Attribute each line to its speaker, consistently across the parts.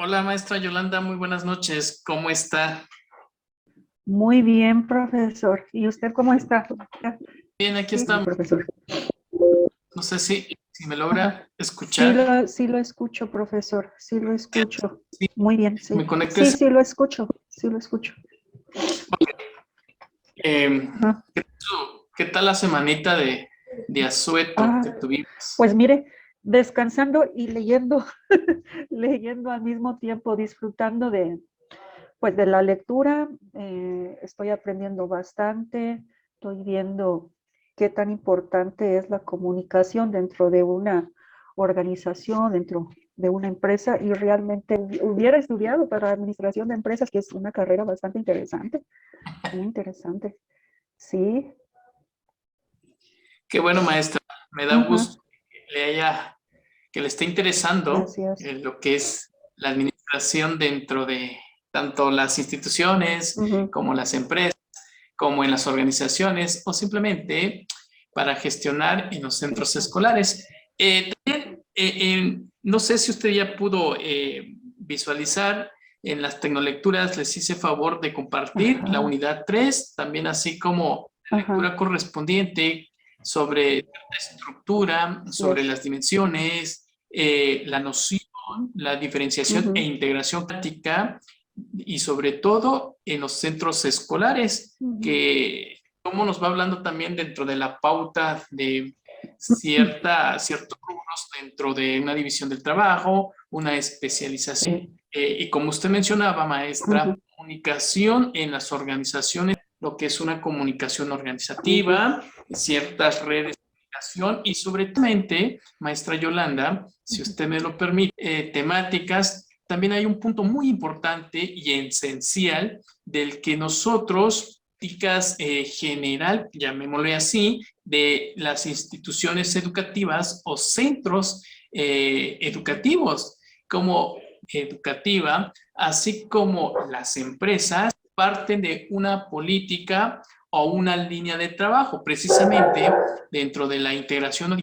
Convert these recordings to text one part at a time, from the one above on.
Speaker 1: Hola, maestra Yolanda, muy buenas noches. ¿Cómo está?
Speaker 2: Muy bien, profesor. ¿Y usted cómo está?
Speaker 1: Bien, aquí
Speaker 2: Sí,
Speaker 1: estamos.
Speaker 2: profesor.
Speaker 1: No sé si me
Speaker 2: Ajá.
Speaker 1: logra escuchar.
Speaker 2: Sí lo escucho, profesor. Sí lo escucho.
Speaker 1: Sí,
Speaker 2: Muy bien,
Speaker 1: me
Speaker 2: sí.
Speaker 1: conecté.
Speaker 2: Sí, sí lo escucho. Sí lo escucho.
Speaker 1: Eh,
Speaker 2: Ajá.
Speaker 1: ¿Qué tal la semanita de asueto
Speaker 2: Ah,
Speaker 1: que tuvimos?
Speaker 2: pues mire, descansando y leyendo, leyendo al mismo tiempo, disfrutando pues de la lectura. Estoy aprendiendo bastante. Estoy viendo qué tan importante es la comunicación dentro de una organización, dentro de una empresa, y realmente hubiera estudiado para administración de empresas, que es una carrera bastante interesante, muy interesante. Sí,
Speaker 1: Qué bueno, maestra. Me da
Speaker 2: ajá,
Speaker 1: gusto que le esté interesando
Speaker 2: gracias.
Speaker 1: lo que es la administración dentro de tanto las instituciones
Speaker 2: Ujú.
Speaker 1: como las empresas, como en las organizaciones o simplemente para gestionar en los centros escolares. No sé si usted ya pudo visualizar en las tecnolecturas, les hice favor de compartir la
Speaker 2: Ajá,
Speaker 1: unidad 3 también así como la
Speaker 2: ajá,
Speaker 1: lectura correspondiente sobre la estructura,
Speaker 2: así
Speaker 1: sobre
Speaker 2: es.
Speaker 1: las dimensiones, la noción, la diferenciación e
Speaker 2: Ujú,
Speaker 1: integración práctica y sobre todo en los centros escolares,
Speaker 2: ujú,
Speaker 1: que como nos va hablando también dentro de la pauta de
Speaker 2: ujú.
Speaker 1: ciertos rubros dentro de una división del trabajo, una especialización.
Speaker 2: Sí,
Speaker 1: Y como usted mencionaba,
Speaker 2: ujú,
Speaker 1: maestra, comunicación en las organizaciones, lo que es una comunicación
Speaker 2: ujú,
Speaker 1: organizativa, ciertas redes de comunicación y sobre todo, maestra Yolanda, si
Speaker 2: ujú.
Speaker 1: usted me lo permite, temáticas, también hay un punto muy importante y esencial del que nosotros, políticas general, llamémosle así, de las instituciones educativas o centros educativos como educativa, así como las empresas, parten de una política o una línea de trabajo. Precisamente dentro de la integración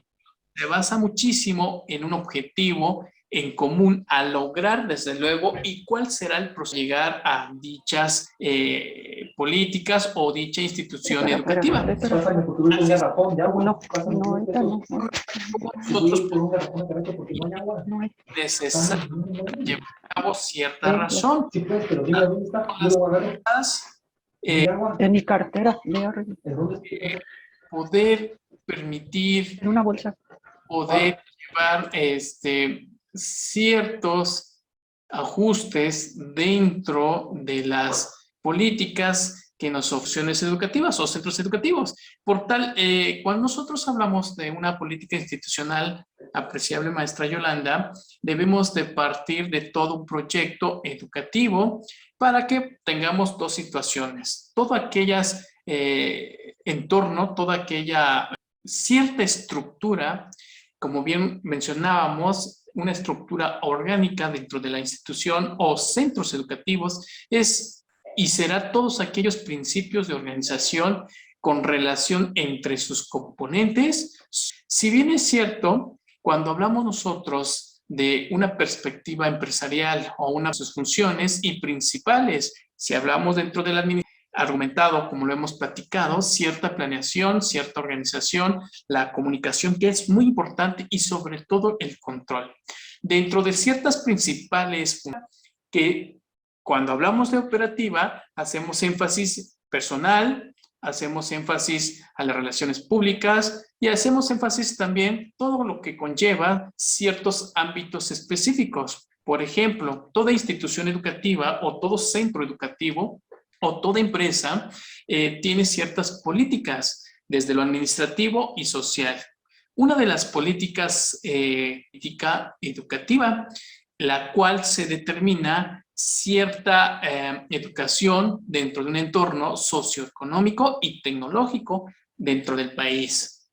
Speaker 1: se basa muchísimo en un objetivo en común a lograr, desde luego, y cuál será el proceso de llegar a dichas políticas o dicha institución
Speaker 2: Espera, espera,
Speaker 1: educativa.
Speaker 2: espera, espera.
Speaker 3: Porque por un garrafón de agua.
Speaker 2: No,
Speaker 3: Pásame
Speaker 2: no,
Speaker 3: un
Speaker 2: ahorita
Speaker 3: peso.
Speaker 2: no. No,
Speaker 3: Si voy a ir por un garrafón de carajo porque no hay agua.
Speaker 2: no hay.
Speaker 1: Necesario
Speaker 3: Pásame, no, no, no.
Speaker 1: llevar a cabo cierta
Speaker 2: Ve, ve.
Speaker 1: razón.
Speaker 3: Sí, pues, pero dime dónde está. Yo
Speaker 1: Las
Speaker 3: lo agarro.
Speaker 1: cosas,
Speaker 3: No hay agua.
Speaker 2: En mi cartera, ve arriba,
Speaker 3: ¿En dónde está?
Speaker 1: poder permitir,
Speaker 2: en una bolsa.
Speaker 1: poder
Speaker 3: Ah,
Speaker 1: llevar ciertos ajustes dentro de las políticas que nos opciones educativas o centros educativos. Por tal, cuando nosotros hablamos de una política institucional, apreciable maestra Yolanda, debemos de partir de todo un proyecto educativo para que tengamos dos situaciones. Todas aquellas entorno, toda aquella cierta estructura, como bien mencionábamos, una estructura orgánica dentro de la institución o centros educativos es y será todos aquellos principios de organización con relación entre sus componentes. Si bien es cierto, cuando hablamos nosotros de una perspectiva empresarial o una de sus funciones y principales, si hablamos dentro de la administración, argumentado, como lo hemos platicado, cierta planeación, cierta organización, la comunicación, que es muy importante, y sobre todo el control. Dentro de ciertas principales que cuando hablamos de operativa, hacemos énfasis personal, hacemos énfasis a las relaciones públicas y hacemos énfasis también todo lo que conlleva ciertos ámbitos específicos. Por ejemplo, toda institución educativa o todo centro educativo o toda empresa tiene ciertas políticas desde lo administrativo y social. Una de las políticas política educativa, la cual se determina cierta educación dentro de un entorno socioeconómico y tecnológico dentro del país.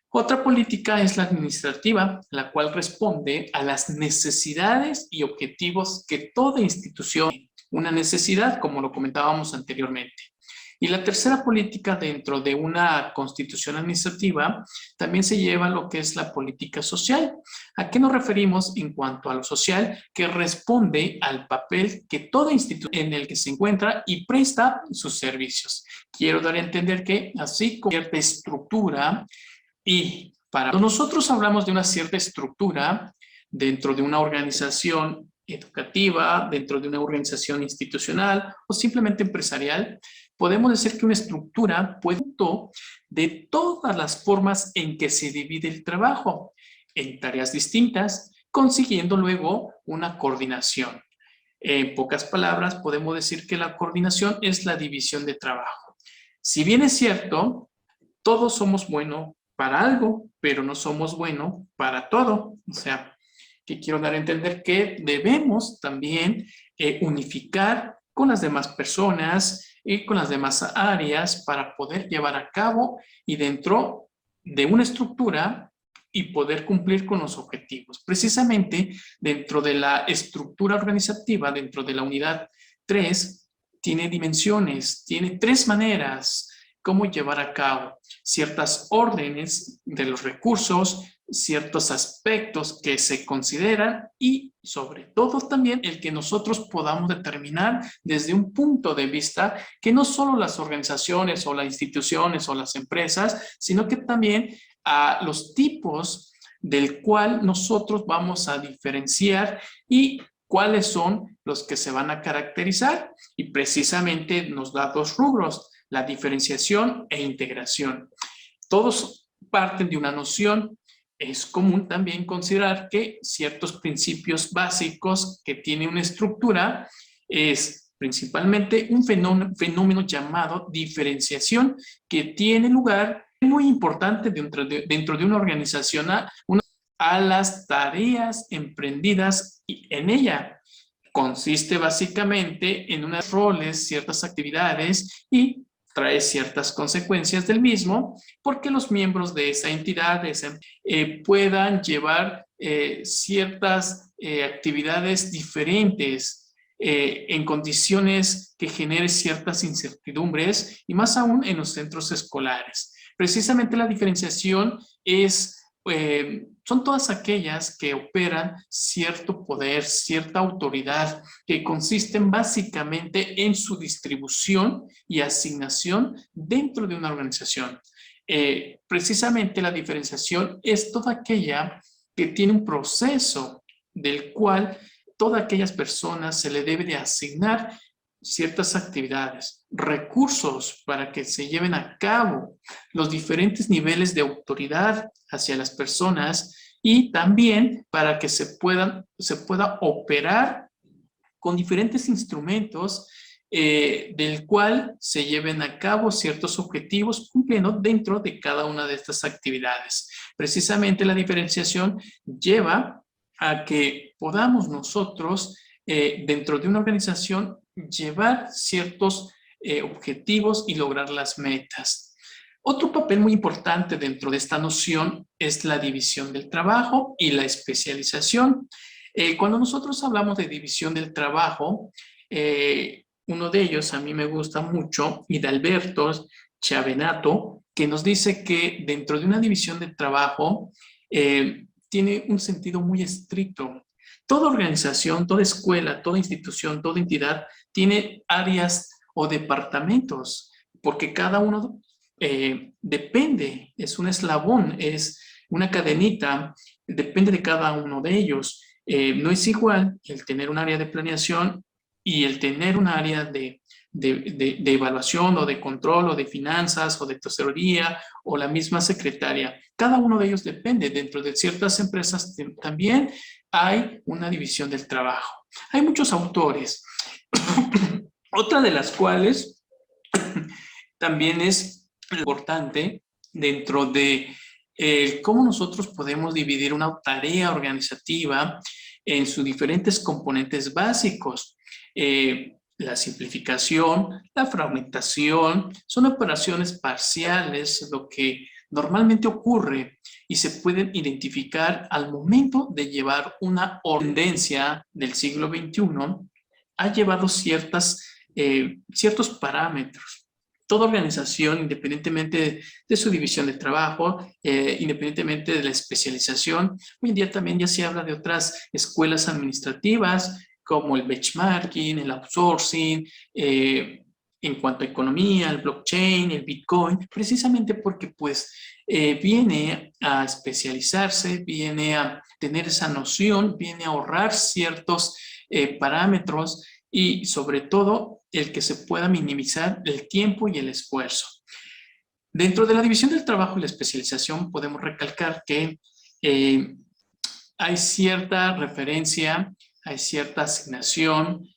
Speaker 1: Otra política es la administrativa, la cual responde a las necesidades y objetivos que toda institución tiene. Una necesidad, como lo comentábamos anteriormente. Y la tercera política dentro de una constitución administrativa también se lleva lo que es la política social. ¿A qué nos referimos en cuanto a lo social? Que responde al papel que toda institución en el que se encuentra y presta sus servicios. Quiero dar a entender que así como cierta estructura y para nosotros hablamos de una cierta estructura dentro de una organización educativa, dentro de una organización institucional o simplemente empresarial, podemos decir que una estructura puede de todas las formas en que se divide el trabajo en tareas distintas, consiguiendo luego una coordinación. En pocas palabras, podemos decir que la coordinación es la división de trabajo. Si bien es cierto, todos somos buenos para algo, pero no somos buenos para todo. O sea, que quiero dar a entender que debemos también unificar con las demás personas y con las demás áreas para poder llevar a cabo y dentro de una estructura y poder cumplir con los objetivos. Precisamente dentro de la estructura organizativa, dentro de la unidad 3, tiene dimensiones, tiene 3 maneras cómo llevar a cabo ciertas órdenes de los recursos, ciertos aspectos que se consideran y sobre todo también el que nosotros podamos determinar desde un punto de vista que no solo las organizaciones o las instituciones o las empresas, sino que también a los tipos del cual nosotros vamos a diferenciar y cuáles son los que se van a caracterizar y precisamente nos da 2 rubros, la diferenciación e integración. Todos parten de una noción. Es común también considerar que ciertos principios básicos que tiene una estructura es principalmente un fenómeno llamado diferenciación que tiene lugar muy importante dentro de una organización a las tareas emprendidas en ella. Consiste básicamente en unos roles, ciertas actividades y trae ciertas consecuencias del mismo porque los miembros de esa entidad puedan llevar ciertas actividades diferentes en condiciones que generen ciertas incertidumbres y más aún en los centros escolares. Precisamente la diferenciación son todas aquellas que operan cierto poder, cierta autoridad, que consisten básicamente en su distribución y asignación dentro de una organización. Precisamente la diferenciación es toda aquella que tiene un proceso del cual todas aquellas personas se le debe de asignar ciertas actividades, recursos para que se lleven a cabo los diferentes niveles de autoridad hacia las personas y también para que se pueda operar con diferentes instrumentos del cual se lleven a cabo ciertos objetivos cumpliendo dentro de cada una de estas actividades. Precisamente la diferenciación lleva a que podamos nosotros dentro de una organización llevar ciertos objetivos y lograr las metas. Otro papel muy importante dentro de esta noción es la división del trabajo y la especialización. Cuando nosotros hablamos de división del trabajo, uno de ellos a mí me gusta mucho, Hidalberto Chavenato, que nos dice que dentro de una división del trabajo tiene un sentido muy estricto. Toda organización, toda escuela, toda institución, toda entidad tiene áreas o departamentos, porque cada uno depende, es un eslabón, es una cadenita, depende de cada uno de ellos. No es igual el tener un área de planeación y el tener un área de evaluación o de control o de finanzas o de tesorería o la misma secretaria. Cada uno de ellos depende. Dentro de ciertas empresas también hay una división del trabajo. Hay muchos autores, otra de las cuales también es importante dentro de cómo nosotros podemos dividir una tarea organizativa en sus diferentes componentes básicos. La simplificación, la fragmentación, son operaciones parciales, lo que normalmente ocurre y se pueden identificar al momento de llevar una tendencia del siglo XXI, ha llevado ciertos parámetros toda organización, independientemente de su división de trabajo, independientemente de la especialización, hoy en día también ya se habla de otras escuelas administrativas, como el benchmarking, el outsourcing, en cuanto a economía, el blockchain, el Bitcoin, precisamente porque pues viene a especializarse, viene a tener esa noción, viene a ahorrar ciertos parámetros y sobre todo el que se pueda minimizar el tiempo y el esfuerzo. Dentro de la división del trabajo y la especialización podemos recalcar que hay cierta referencia, hay cierta asignación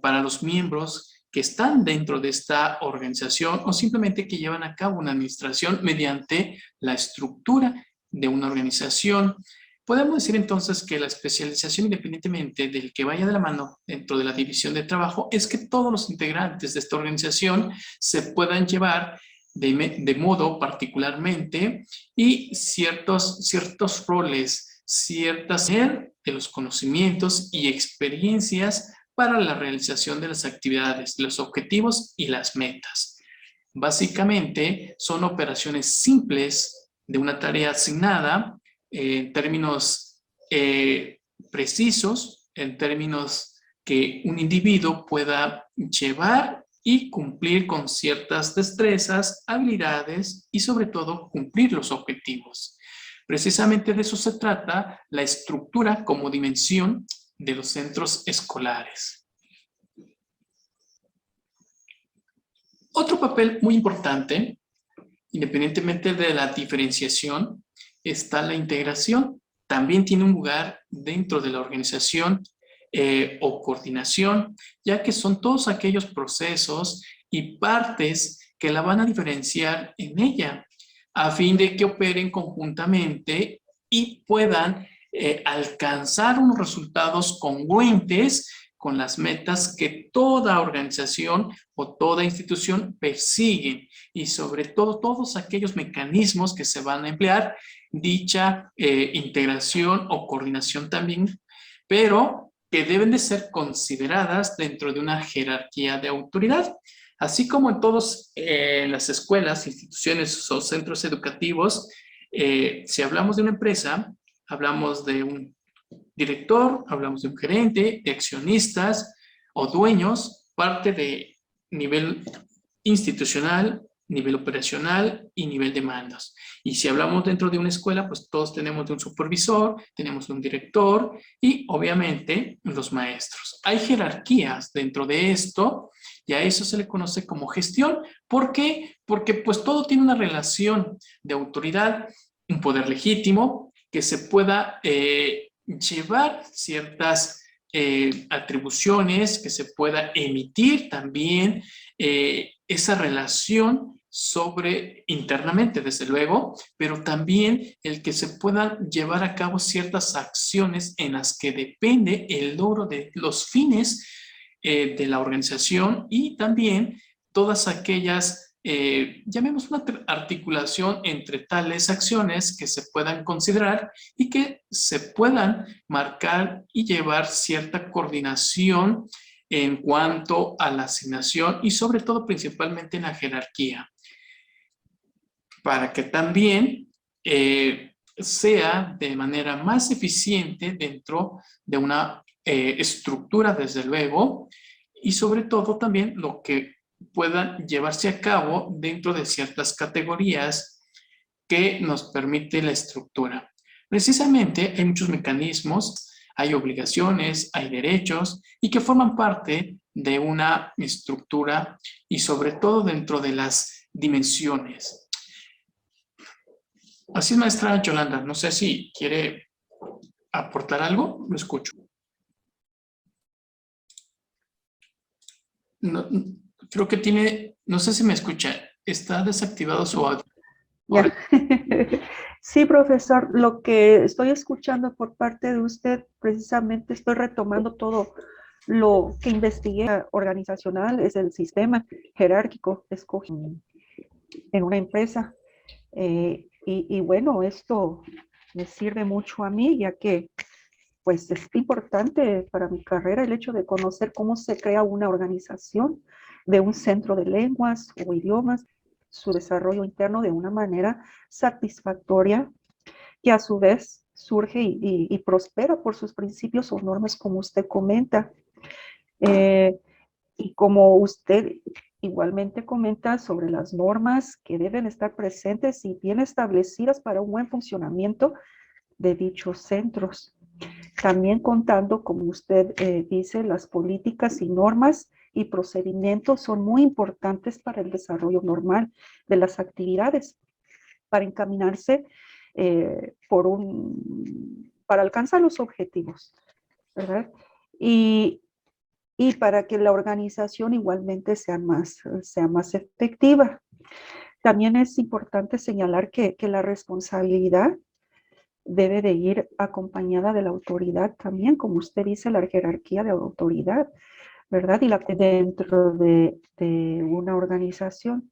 Speaker 1: para los miembros que están dentro de esta organización o simplemente que llevan a cabo una administración mediante la estructura de una organización. Podemos decir entonces que la especialización, independientemente del que vaya de la mano dentro de la división de trabajo, es que todos los integrantes de esta organización se puedan llevar de modo particularmente y ciertos roles, ciertas de los conocimientos y experiencias para la realización de las actividades, los objetivos y las metas. Básicamente son operaciones simples de una tarea asignada en términos precisos, en términos que un individuo pueda llevar y cumplir con ciertas destrezas, habilidades y sobre todo cumplir los objetivos. Precisamente de eso se trata la estructura como dimensión de los centros escolares. Otro papel muy importante, independientemente de la diferenciación, está la integración. También tiene un lugar dentro de la organización o coordinación, ya que son todos aquellos procesos y partes que la van a diferenciar en ella, a fin de que operen conjuntamente y puedan alcanzar unos resultados congruentes con las metas que toda organización o toda institución persigue y sobre todo todos aquellos mecanismos que se van a emplear dicha integración o coordinación también, pero que deben de ser consideradas dentro de una jerarquía de autoridad. Así como en todas las escuelas, instituciones o centros educativos, si hablamos de una empresa, hablamos de un director, hablamos de un gerente, de accionistas o dueños, parte de nivel institucional, nivel operacional y nivel de mandos. Y si hablamos dentro de una escuela, pues todos tenemos de un supervisor, tenemos de un director y obviamente los maestros. Hay jerarquías dentro de esto y a eso se le conoce como gestión. ¿Por qué? Porque pues todo tiene una relación de autoridad, un poder legítimo que se pueda llevar ciertas atribuciones, que se pueda emitir también esa relación sobre internamente, desde luego, pero también el que se puedan llevar a cabo ciertas acciones en las que depende el logro de los fines de la organización y también todas aquellas llamemos una articulación entre tales acciones que se puedan considerar y que se puedan marcar y llevar cierta coordinación en cuanto a la asignación y sobre todo principalmente en la jerarquía, para que también sea de manera más eficiente dentro de una estructura, desde luego, y sobre todo también lo que puedan llevarse a cabo dentro de ciertas categorías que nos permite la estructura. Precisamente hay muchos mecanismos, hay obligaciones, hay derechos y que forman parte de una estructura y sobre todo dentro de las dimensiones. Así es, maestra Yolanda, no sé si quiere aportar algo, lo escucho. No, creo que tiene, no sé si me escucha, está desactivado su audio.
Speaker 2: Ya. Sí, profesor, lo que estoy escuchando por parte de usted, precisamente estoy retomando todo lo que investigué organizacional, es el sistema jerárquico escogido en una empresa. Y bueno, esto me sirve mucho a mí, ya que pues es importante para mi carrera el hecho de conocer cómo se crea una organización. de un centro de lenguas o idiomas, su desarrollo interno de una manera satisfactoria, que a su vez surge y prospera por sus principios o normas, como usted comenta. Y como usted igualmente comenta sobre las normas que deben estar presentes y bien establecidas para un buen funcionamiento de dichos centros. También contando, como usted dice, las políticas y normas y procedimientos son muy importantes para el desarrollo normal de las actividades, para encaminarse para alcanzar los objetivos, ¿verdad? Y para que la organización igualmente sea más efectiva. También es importante señalar que la responsabilidad debe de ir acompañada de la autoridad también, como usted dice, la jerarquía de autoridad, ¿verdad? Y dentro de una organización.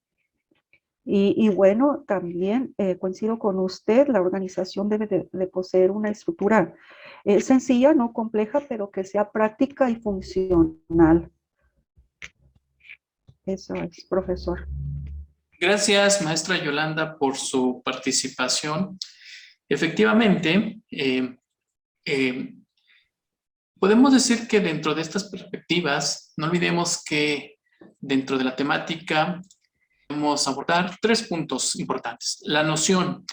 Speaker 2: Y bueno, también coincido con usted, la organización debe de poseer una estructura sencilla, no compleja, pero que sea práctica y funcional. Eso es, profesor.
Speaker 1: Gracias, maestra Yolanda, por su participación. Efectivamente, podemos decir que dentro de estas perspectivas, no olvidemos que dentro de la temática podemos abordar 3 puntos importantes. La noción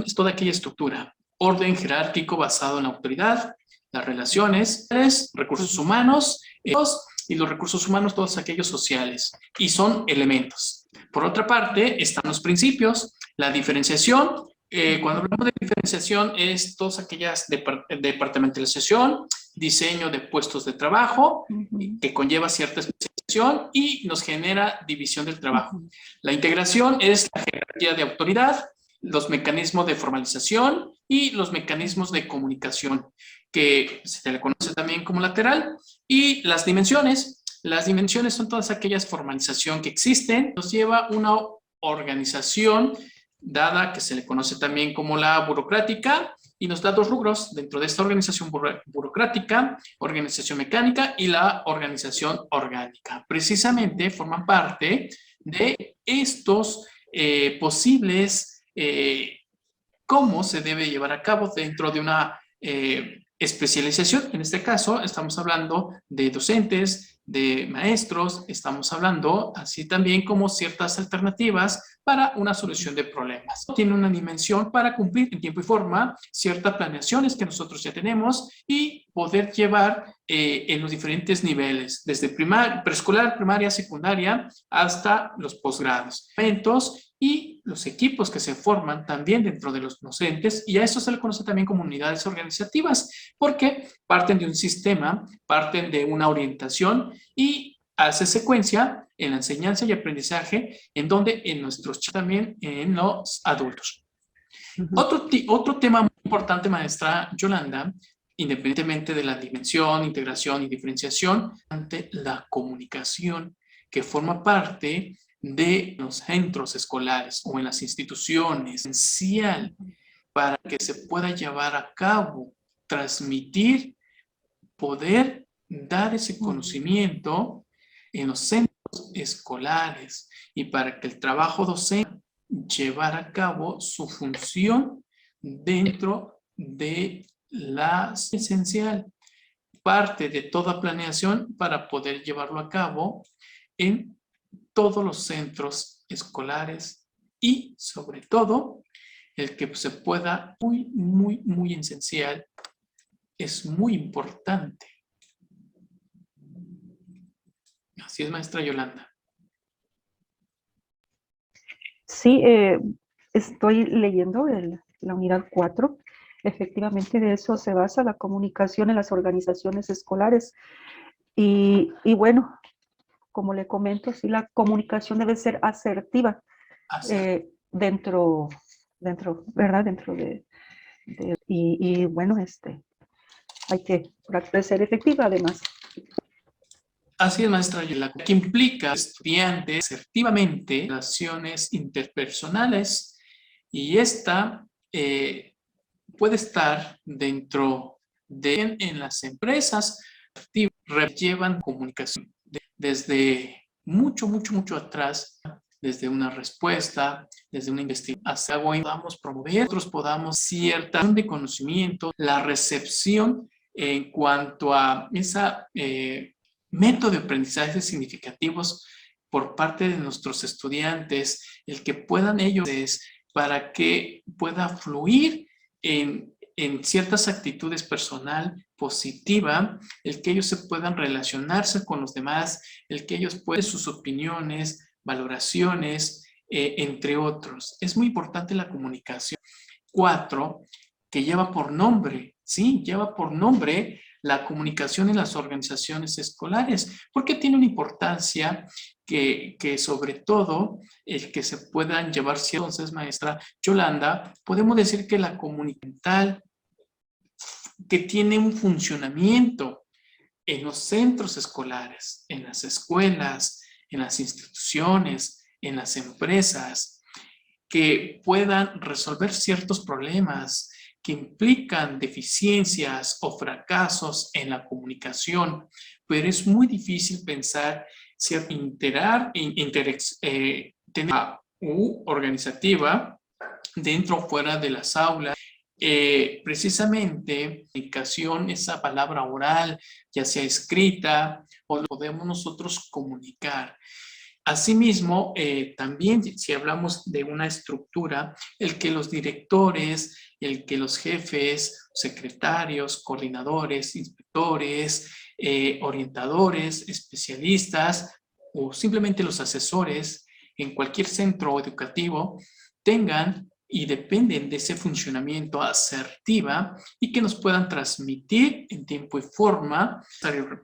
Speaker 1: es toda aquella estructura, orden jerárquico basado en la autoridad, las relaciones, recursos humanos, y los recursos humanos, todos aquellos sociales, y son elementos. Por otra parte, están los principios, la diferenciación. Cuando hablamos de diferenciación, es todas aquellas departamentalización, diseño de puestos de trabajo, que conlleva cierta especialización y nos genera división del trabajo. La integración es la jerarquía de autoridad, los mecanismos de formalización y los mecanismos de comunicación, que se le conoce también como lateral, y las dimensiones. Las dimensiones son todas aquellas formalización que existen, nos lleva una organización dada que se le conoce también como la burocrática, y nos da 2 rubros dentro de esta organización burocrática, organización mecánica y la organización orgánica. Precisamente forman parte de estos posibles cómo se debe llevar a cabo dentro de una especialización. En este caso estamos hablando de docentes, de maestros, estamos hablando así también como ciertas alternativas para una solución de problemas. Tiene una dimensión para cumplir en tiempo y forma ciertas planeaciones que nosotros ya tenemos y poder llevar en los diferentes niveles, desde preescolar, primaria, secundaria, hasta los posgrados. Y los equipos que se forman también dentro de los docentes, y a eso se le conoce también como unidades organizativas, porque parten de un sistema, parten de una orientación y hace secuencia en la enseñanza y aprendizaje, en donde en nuestros chicos también en los adultos. Otro tema muy importante, maestra Yolanda, independientemente de la dimensión, integración y diferenciación, ante la comunicación, que forma parte de los centros escolares o en las instituciones, esencial para que se pueda llevar a cabo, transmitir, poder dar ese conocimiento en los centros escolares y para que el trabajo docente llevar a cabo su función dentro de la esencial, parte de toda planeación para poder llevarlo a cabo en todos los centros escolares y sobre todo el que se pueda muy esencial, es muy importante. Así es, maestra Yolanda.
Speaker 2: Sí, estoy leyendo la unidad 4. Efectivamente, de eso se basa la comunicación en las organizaciones escolares. Y bueno, como le comento, sí, la comunicación debe ser asertiva dentro, ¿verdad? Dentro de y bueno, hay que ser efectiva además.
Speaker 1: Así es, maestra Yolanda, que implica estudiantes asertivamente relaciones interpersonales, y esta puede estar dentro de en las empresas, llevan comunicación desde mucho atrás, desde una respuesta, desde una investigación, hasta algo podamos promover, nosotros podamos cierta de conocimiento, la recepción en cuanto a esa método de aprendizaje significativos por parte de nuestros estudiantes, el que puedan ellos, para que pueda fluir en ciertas actitudes personal positiva, el que ellos se puedan relacionarse con los demás, el que ellos puedan sus opiniones, valoraciones, entre otros. Es muy importante la comunicación. 4, que lleva por nombre, ¿sí? Lleva por nombre la comunicación en las organizaciones escolares, porque tiene una importancia que sobre todo el que se puedan llevar. Entonces, maestra Yolanda, podemos decir que la comunicación que tiene un funcionamiento en los centros escolares, en las escuelas, en las instituciones, en las empresas, que puedan resolver ciertos problemas que implican deficiencias o fracasos en la comunicación, pero es muy difícil pensar tener organizativa dentro o fuera de las aulas. Precisamente, comunicación, esa palabra oral, ya sea escrita, o podemos nosotros comunicar. Asimismo, también si hablamos de una estructura, el que los directores, el que los jefes, secretarios, coordinadores, inspectores, orientadores, especialistas o simplemente los asesores en cualquier centro educativo tengan y dependen de ese funcionamiento asertiva y que nos puedan transmitir en tiempo y forma,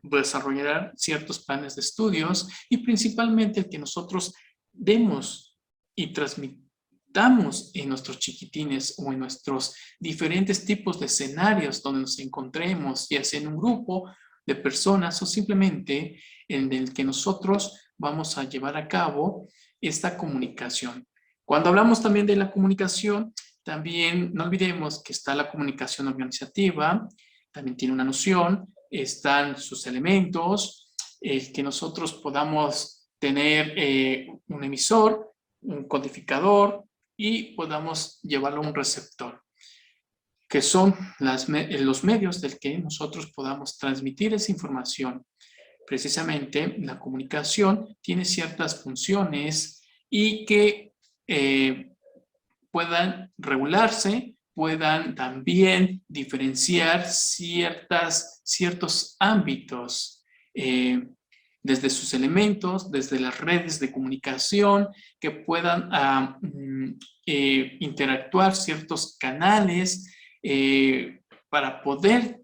Speaker 1: desarrollar ciertos planes de estudios y principalmente el que nosotros demos y transmitamos en nuestros chiquitines o en nuestros diferentes tipos de escenarios donde nos encontremos, ya sea en un grupo de personas o simplemente en el que nosotros vamos a llevar a cabo esta comunicación. Cuando hablamos también de la comunicación, también no olvidemos que está la comunicación organizativa, también tiene una noción, están sus elementos, que nosotros podamos tener un emisor, un codificador y podamos llevarlo a un receptor, que son los medios del que nosotros podamos transmitir esa información. Precisamente la comunicación tiene ciertas funciones y que puedan regularse, puedan también diferenciar ciertos ámbitos, desde sus elementos, desde las redes de comunicación, que puedan interactuar ciertos canales para poder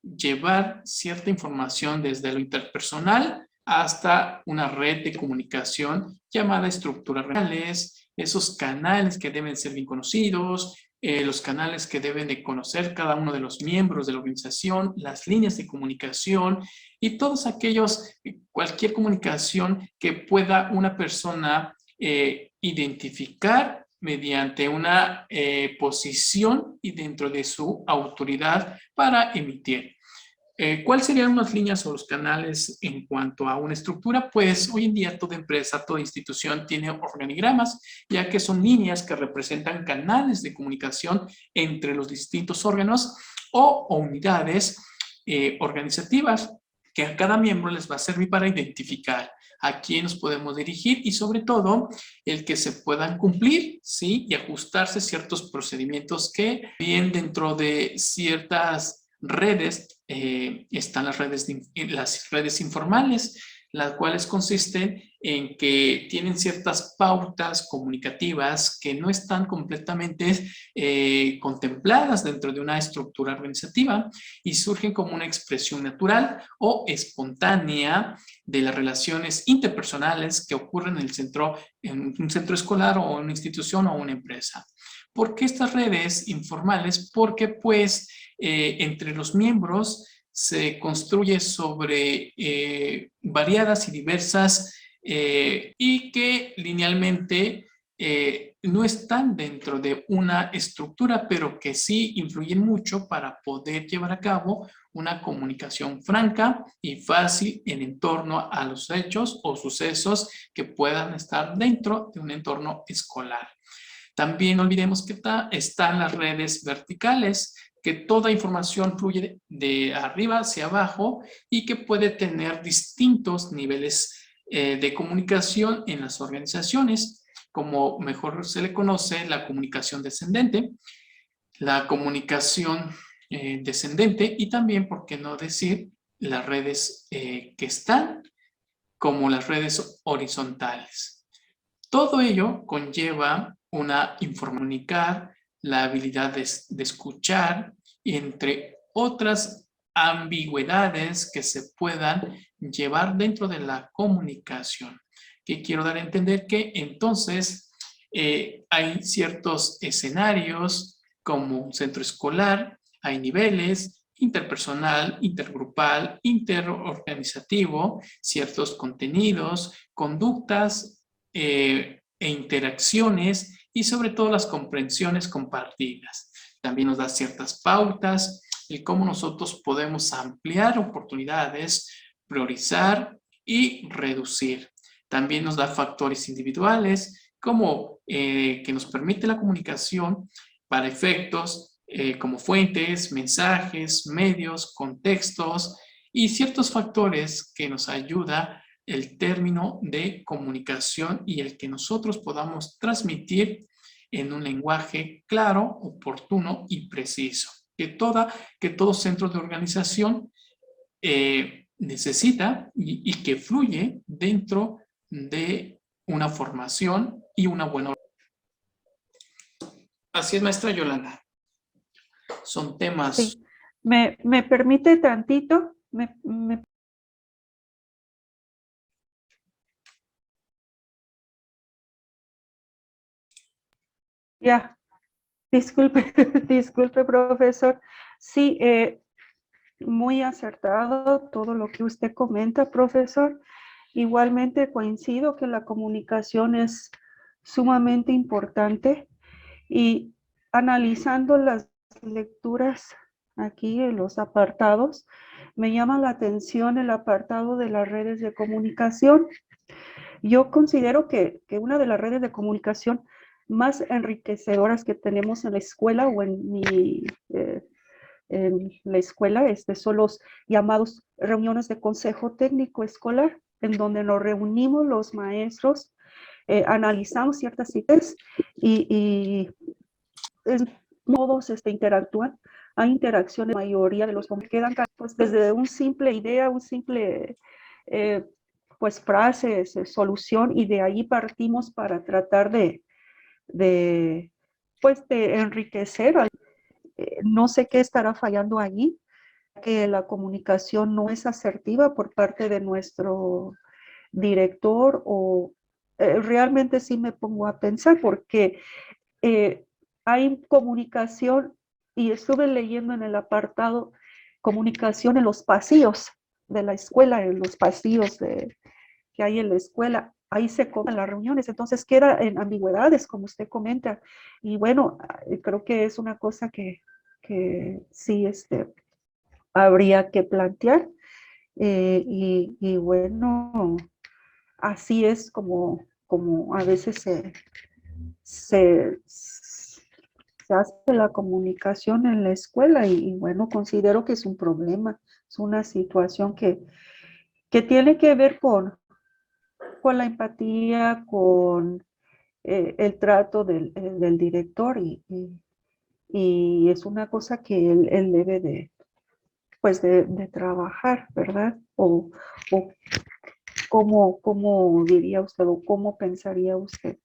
Speaker 1: llevar cierta información desde lo interpersonal hasta una red de comunicación llamada estructuras reales, esos canales que deben ser bien conocidos, los canales que deben de conocer cada uno de los miembros de la organización, las líneas de comunicación y todos aquellos, cualquier comunicación que pueda una persona identificar mediante una posición y dentro de su autoridad para emitir. ¿Cuáles serían unas líneas o los canales en cuanto a una estructura? Pues hoy en día toda empresa, toda institución tiene organigramas, ya que son líneas que representan canales de comunicación entre los distintos órganos o unidades organizativas, que a cada miembro les va a servir para identificar a quién nos podemos dirigir y sobre todo el que se puedan cumplir, ¿sí? Y ajustarse ciertos procedimientos que bien dentro de ciertas redes están las redes informales, las cuales consisten en que tienen ciertas pautas comunicativas que no están completamente contempladas dentro de una estructura organizativa y surgen como una expresión natural o espontánea de las relaciones interpersonales que ocurren en un centro escolar o una institución o una empresa. ¿Por qué estas redes informales? Porque pues entre los miembros se construye sobre variadas y diversas y que linealmente no están dentro de una estructura, pero que sí influyen mucho para poder llevar a cabo una comunicación franca y fácil en torno a los hechos o sucesos que puedan estar dentro de un entorno escolar. También no olvidemos que están las redes verticales, que toda información fluye de arriba hacia abajo y que puede tener distintos niveles de comunicación en las organizaciones, como mejor se le conoce la comunicación descendente, la comunicación descendente y también, por qué no decir, las redes que están como las redes horizontales. Todo ello conlleva una comunicar, la habilidad de escuchar, entre otras ambigüedades que se puedan llevar dentro de la comunicación. Que quiero dar a entender que entonces hay ciertos escenarios como un centro escolar, hay niveles interpersonal, intergrupal, interorganizativo, ciertos contenidos, conductas e interacciones y sobre todo las comprensiones compartidas. También nos da ciertas pautas y cómo nosotros podemos ampliar oportunidades, priorizar y reducir. También nos da factores individuales como que nos permite la comunicación para efectos como fuentes, mensajes, medios, contextos y ciertos factores que nos ayuda el término de comunicación y el que nosotros podamos transmitir en un lenguaje claro, oportuno y preciso. Que todo centro de organización necesita y que fluye dentro de una formación y una buena. Así es, maestra Yolanda. Son temas.
Speaker 2: Sí. ¿Me permite tantito? Ya, disculpe, disculpe, profesor. Sí, muy acertado todo lo que usted comenta, profesor. Igualmente coincido que la comunicación es sumamente importante y analizando las lecturas aquí en los apartados, me llama la atención el apartado de las redes de comunicación. Yo considero que una de las redes de comunicación más enriquecedoras que tenemos en la escuela o en la escuela son los llamados reuniones de consejo técnico escolar, en donde nos reunimos los maestros, analizamos ciertas ideas y modos interactúan. Hay interacciones, la mayoría de los que quedan pues, desde una simple idea, un simple pues frases, solución, y de ahí partimos para tratar de enriquecer. No sé qué estará fallando allí, que la comunicación no es asertiva por parte de nuestro director o realmente sí me pongo a pensar porque hay comunicación y estuve leyendo en el apartado comunicación en los pasillos de la escuela, en los pasillos que hay en la escuela. Ahí se comen las reuniones, entonces queda en ambigüedades, como usted comenta. Y bueno, creo que es una cosa que sí habría que plantear. Y bueno, así es como a veces se hace la comunicación en la escuela y bueno, considero que es un problema, es una situación que tiene que ver con la empatía, con el trato del director y es una cosa que él debe de, pues de trabajar, ¿verdad? O ¿cómo diría usted o cómo pensaría usted?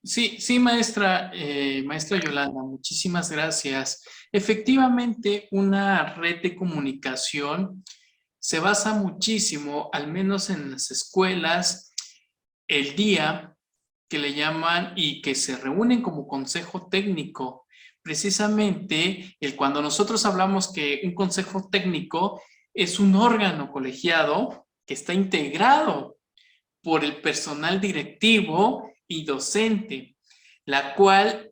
Speaker 1: Sí, maestra, maestra Yolanda, muchísimas gracias. Efectivamente, una red de comunicación se basa muchísimo, al menos en las escuelas, el día que le llaman y que se reúnen como consejo técnico. Precisamente, cuando nosotros hablamos que un consejo técnico es un órgano colegiado que está integrado por el personal directivo y docente, la cual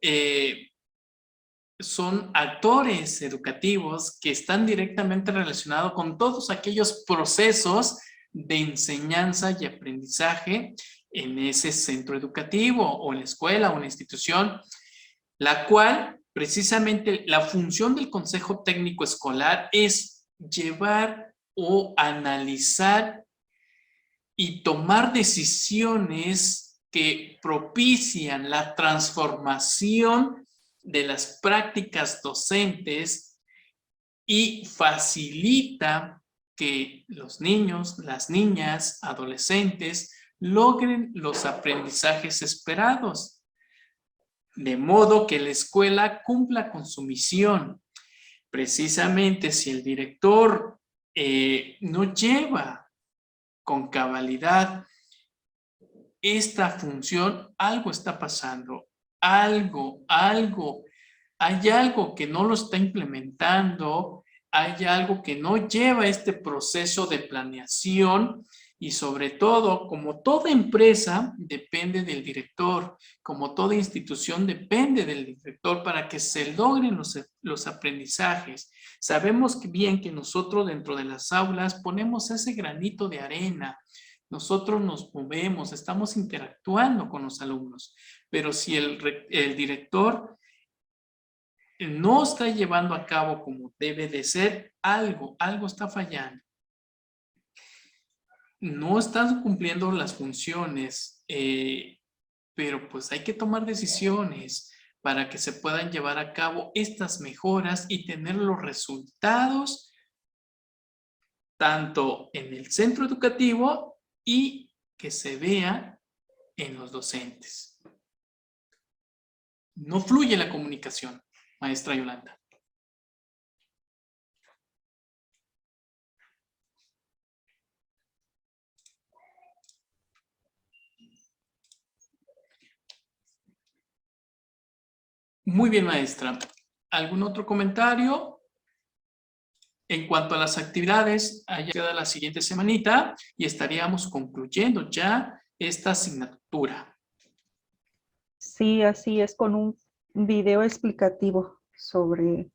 Speaker 1: son actores educativos que están directamente relacionados con todos aquellos procesos de enseñanza y aprendizaje en ese centro educativo o en la escuela o en la institución, la cual precisamente la función del Consejo Técnico Escolar es llevar o analizar y tomar decisiones que propician la transformación de las prácticas docentes y facilita que los niños, las niñas, adolescentes logren los aprendizajes esperados, de modo que la escuela cumpla con su misión. Precisamente si el director no lleva con cabalidad esta función, algo está pasando, hay algo que no lo está implementando, hay algo que no lleva este proceso de planeación y sobre todo, como toda empresa depende del director, como toda institución depende del director para que se logren los aprendizajes. Sabemos bien que nosotros dentro de las aulas ponemos ese granito de arena, nosotros nos movemos, estamos interactuando con los alumnos, pero si el director no está llevando a cabo como debe de ser, algo está fallando. No están cumpliendo las funciones, pero pues hay que tomar decisiones para que se puedan llevar a cabo estas mejoras y tener los resultados tanto en el centro educativo y que se vea en los docentes. No fluye la comunicación, maestra Yolanda. Muy bien, maestra. ¿Algún otro comentario? En cuanto a las actividades, allá queda la siguiente semanita y estaríamos concluyendo ya esta asignatura.
Speaker 2: Sí, así es, con un video explicativo sobre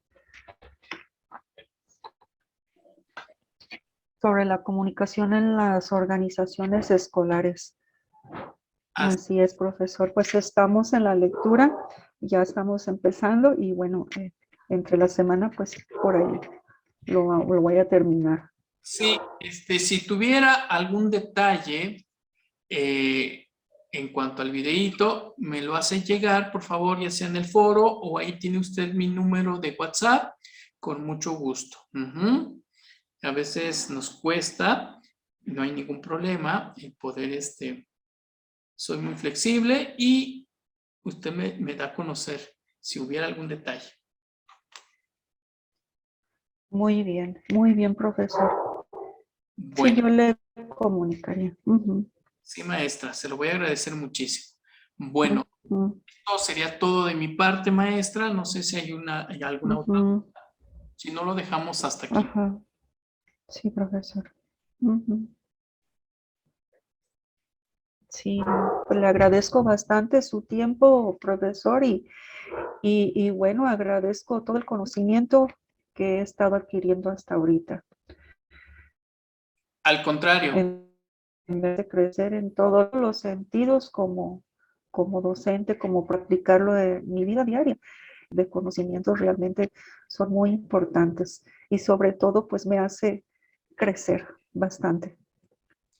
Speaker 2: la comunicación en las organizaciones escolares. Así es, profesor. Pues estamos en la lectura, ya estamos empezando y bueno, entre la semana, pues por ahí lo voy a terminar.
Speaker 1: Sí, si tuviera algún detalle en cuanto al videíto, me lo hace llegar, por favor, ya sea en el foro o ahí tiene usted mi número de WhatsApp, con mucho gusto. A veces nos cuesta, no hay ningún problema en poder, soy muy flexible y usted me da a conocer si hubiera algún detalle.
Speaker 2: Muy bien, profesor.
Speaker 1: Bueno.
Speaker 2: Sí, yo le comunicaría.
Speaker 1: Sí, maestra, se lo voy a agradecer muchísimo. Bueno, esto sería todo de mi parte, maestra. No sé si hay alguna otra. Si no, lo dejamos hasta aquí.
Speaker 2: Ajá. Sí, profesor. Sí, pues le agradezco bastante su tiempo, profesor, y bueno, agradezco todo el conocimiento que he estado adquiriendo hasta ahorita.
Speaker 1: Al contrario.
Speaker 2: En vez de crecer en todos los sentidos como docente, como practicarlo de mi vida diaria, de conocimientos realmente son muy importantes y sobre todo pues me hace crecer bastante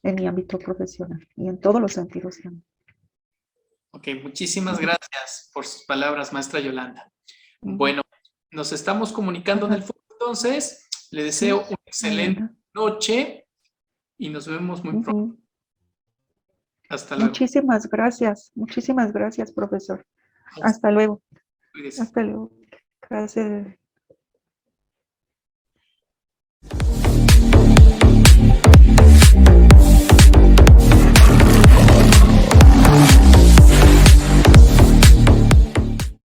Speaker 2: en mi ámbito profesional y en todos los sentidos también.
Speaker 1: Ok, muchísimas gracias por sus palabras, maestra Yolanda. Bueno, nos estamos comunicando en el foro, entonces le deseo una excelente noche y nos vemos muy pronto. Hasta luego.
Speaker 2: Muchísimas gracias, profesor. Hasta luego.
Speaker 1: Cuídese.
Speaker 2: Hasta luego. Gracias.